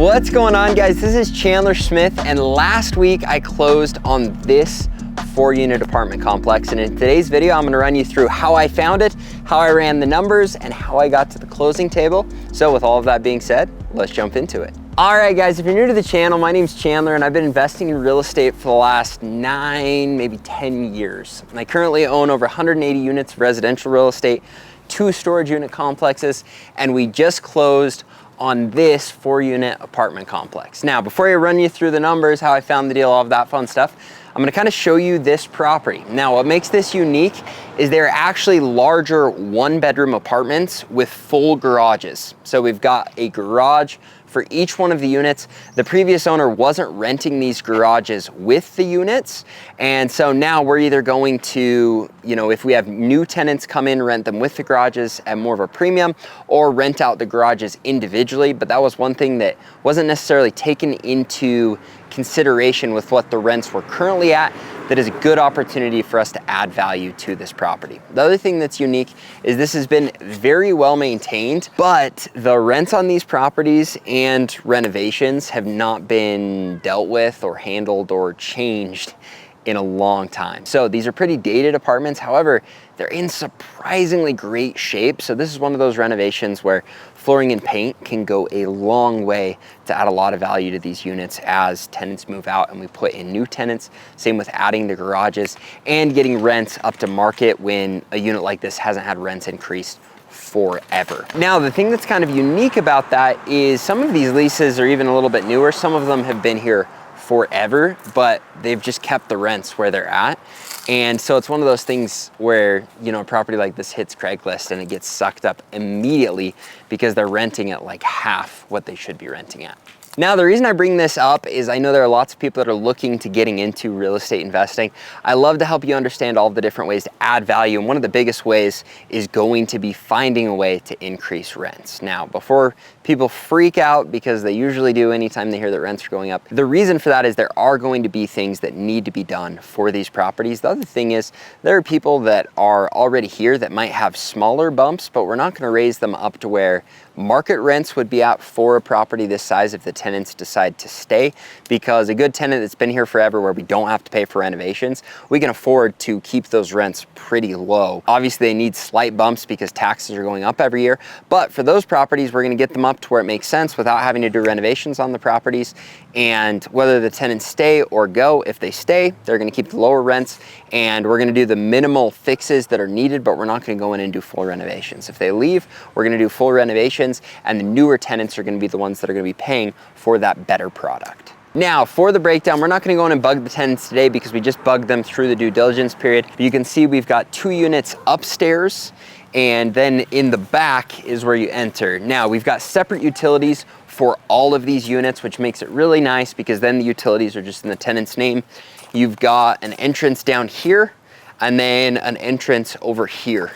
What's going on, guys? This is Chandler Smith, and last week I closed on this 4-unit apartment complex, and in today's video I'm going to run you through how I found it, how I ran the numbers, and how I got to the closing table. So with all of that being said, let's jump into it. All right, guys, if you're new to the channel, my name's Chandler, and I've been investing in real estate for the last 9, maybe 10 years. And I currently own over 180 units of residential real estate, 2 storage unit complexes, and we just closed on this 4-unit apartment complex. Now, before I run you through the numbers, how I found the deal, all of that fun stuff, I'm gonna kind of show you this property. Now, what makes this unique is they're actually larger 1-bedroom apartments with full garages. So we've got a garage for each one of the units. The previous owner wasn't renting these garages with the units. And so now we're either going to, if we have new tenants come in, rent them with the garages at more of a premium, or rent out the garages individually. But that was one thing that wasn't necessarily taken into consideration with what the rents were currently at. That is a good opportunity for us to add value to this property. The other thing that's unique is this has been very well maintained, but the rents on these properties and renovations have not been dealt with or handled or changed in a long time. So these are pretty dated apartments. However, they're in surprisingly great shape. So this is one of those renovations where flooring and paint can go a long way to add a lot of value to these units as tenants move out and we put in new tenants. Same with adding the garages and getting rents up to market when a unit like this hasn't had rents increased forever. Now, the thing that's kind of unique about that is some of these leases are even a little bit newer. Some of them have been here forever, but they've just kept the rents where they're at. And so it's one of those things where, a property like this hits Craigslist and it gets sucked up immediately because they're renting at like half what they should be renting at. Now, the reason I bring this up is I know there are lots of people that are looking to getting into real estate investing. I love to help you understand all of the different ways to add value. And one of the biggest ways is going to be finding a way to increase rents. Now, before people freak out, because they usually do anytime they hear that rents are going up, the reason for that is there are going to be things that need to be done for these properties. The other thing is there are people that are already here that might have smaller bumps, but we're not going to raise them up to where market rents would be at for a property this size if the tenants decide to stay, because a good tenant that's been here forever where we don't have to pay for renovations, we can afford to keep those rents pretty low. Obviously, they need slight bumps because taxes are going up every year, but for those properties, we're going to get them up to where it makes sense without having to do renovations on the properties. And whether the tenants stay or go, if they stay, they're going to keep the lower rents, and we're going to do the minimal fixes that are needed, but we're not going to go in and do full renovations. If they leave, we're going to do full renovations, and the newer tenants are going to be the ones that are going to be paying for that better product. Now, for the breakdown, we're not going to go in and bug the tenants today because we just bugged them through the due diligence period. But you can see we've got 2 units upstairs, and then in the back is where you enter. Now, we've got separate utilities for all of these units, which makes it really nice because then the utilities are just in the tenant's name. You've got an entrance down here and then an entrance over here.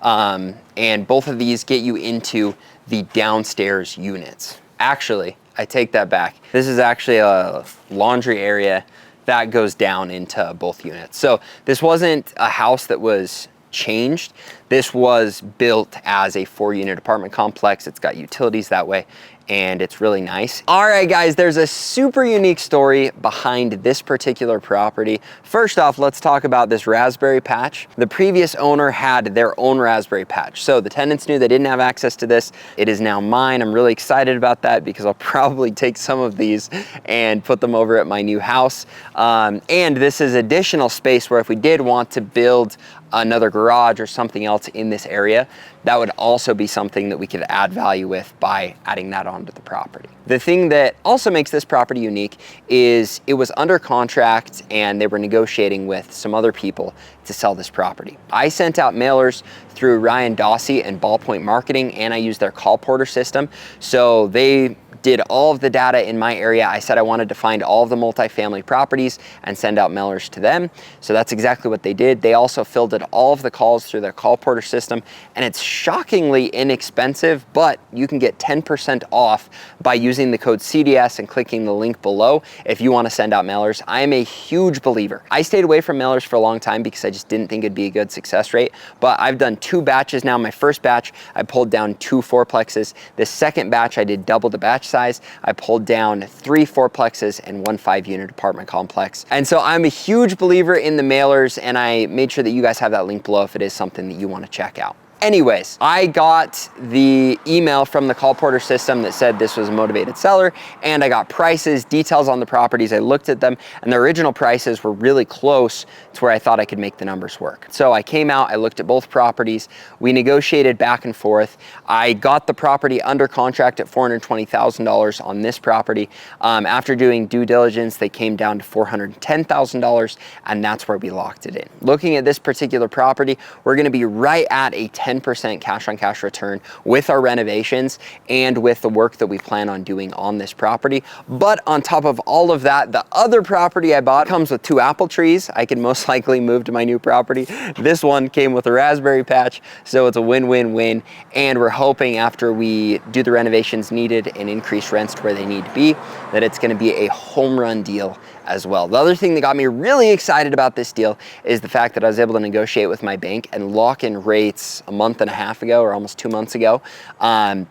And both of these get you into the downstairs units. Actually, I take that back. This is actually a laundry area that goes down into both units. So this wasn't a house that was changed. This was built as a 4-unit apartment complex. It's got utilities that way, and it's really nice. All right, guys, there's a super unique story behind this particular property. First off, let's talk about this raspberry patch. The previous owner had their own raspberry patch. So the tenants knew they didn't have access to this. It is now mine. I'm really excited about that because I'll probably take some of these and put them over at my new house. And this is additional space where if we did want to build another garage or something else in this area, that would also be something that we could add value with by adding that onto the property. The thing that also makes this property unique is it was under contract and they were negotiating with some other people to sell this property. I sent out mailers through Ryan Dossie and Ballpoint Marketing, and I used their call porter system. So they did all of the data in my area. I said I wanted to find all of the multifamily properties and send out mailers to them. So that's exactly what they did. They also filtered all of the calls through their call porter system, and it's shockingly inexpensive, but you can get 10% off by using the code CDS and clicking the link below if you want to send out mailers. I am a huge believer. I stayed away from mailers for a long time because I just didn't think it'd be a good success rate, but I've done 2 batches now. My first batch, I pulled down 2 4-plexes. The second batch, I did double the batch size. I pulled down 3 4-plexes and 1 5-unit apartment complex. And so I'm a huge believer in the mailers, and I made sure that you guys have that link below if it is something that you want to check out. Anyways, I got the email from the call porter system that said this was a motivated seller, and I got prices, details on the properties. I looked at them, and the original prices were really close to where I thought I could make the numbers work. So I came out, I looked at both properties, we negotiated back and forth. I got the property under contract at $420,000 on this property. After doing due diligence, they came down to $410,000, and that's where we locked it in. Looking at this particular property, we're gonna be right at a 10% cash on cash return with our renovations and with the work that we plan on doing on this property. But on top of all of that, the other property I bought comes with 2 apple trees. I can most likely move to my new property. This one came with a raspberry patch, so it's a win-win-win. And we're hoping after we do the renovations needed and increase rents to where they need to be, that it's gonna be a home run deal as well. The other thing that got me really excited about this deal is the fact that I was able to negotiate with my bank and lock in rates a month and a half ago, or almost 2 months ago,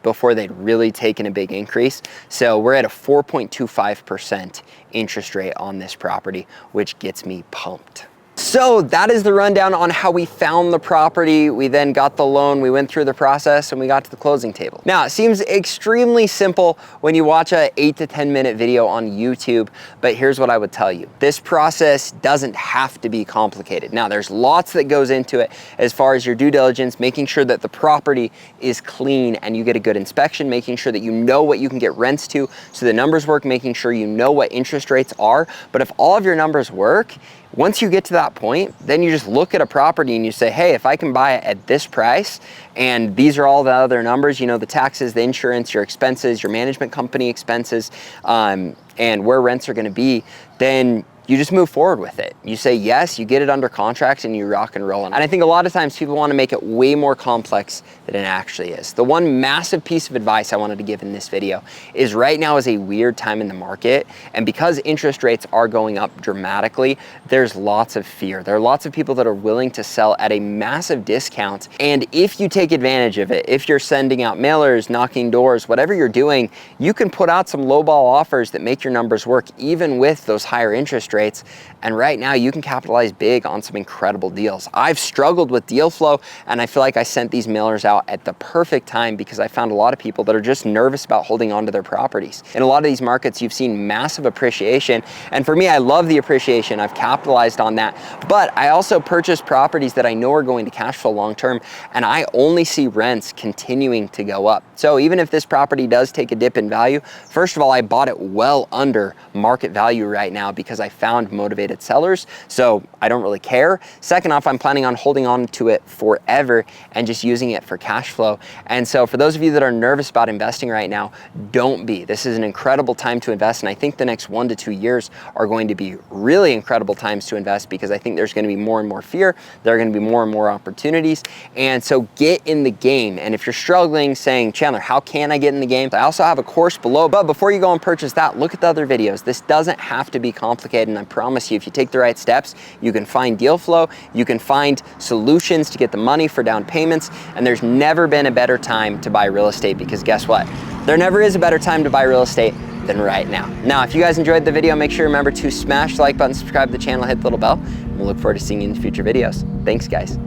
before they'd really taken a big increase. So we're at a 4.25% interest rate on this property, which gets me pumped. So that is the rundown on how we found the property. We then got the loan, we went through the process, and we got to the closing table. Now, it seems extremely simple when you watch a 8 to 10 minute video on YouTube, but here's what I would tell you. This process doesn't have to be complicated. Now, there's lots that goes into it as far as your due diligence, making sure that the property is clean and you get a good inspection, making sure that you know what you can get rents to, so the numbers work, making sure you know what interest rates are. But if all of your numbers work, once you get to that point, then you just look at a property and you say, hey, if I can buy it at this price, and these are all the other numbers, you know, the taxes, the insurance, your expenses, your management company expenses, and where rents are gonna be, then you just move forward with it. You say yes, you get it under contract, and you rock and roll. And I think a lot of times people want to make it way more complex than it actually is. The one massive piece of advice I wanted to give in this video is right now is a weird time in the market, and because interest rates are going up dramatically, there's lots of fear. There are lots of people that are willing to sell at a massive discount, and if you take advantage of it, if you're sending out mailers, knocking doors, whatever you're doing, you can put out some lowball offers that make your numbers work even with those higher interest rates. And right now you can capitalize big on some incredible deals. I've struggled with deal flow, and I feel like I sent these mailers out at the perfect time because I found a lot of people that are just nervous about holding on to their properties. In a lot of these markets, you've seen massive appreciation. And for me, I love the appreciation. I've capitalized on that. But I also purchased properties that I know are going to cash flow long-term, and I only see rents continuing to go up. So even if this property does take a dip in value, first of all, I bought it well under market value right now because I found motivated sellers, so I don't really care. Second off, I'm planning on holding on to it forever and just using it for cash flow. And so for those of you that are nervous about investing right now, don't be. This is an incredible time to invest, and I think the next 1 to 2 years are going to be really incredible times to invest because I think there's going to be more and more fear. There are going to be more and more opportunities, and so get in the game. And if you're struggling saying, Chandler, how can I get in the game? I also have a course below, but before you go and purchase that, look at the other videos. This doesn't have to be complicated, and I promise you, if you take the right steps, you can find deal flow, you can find solutions to get the money for down payments, and there's never been a better time to buy real estate because guess what? There never is a better time to buy real estate than right now. Now, if you guys enjoyed the video, make sure you remember to smash the like button, subscribe to the channel, hit the little bell, and we'll look forward to seeing you in future videos. Thanks, guys.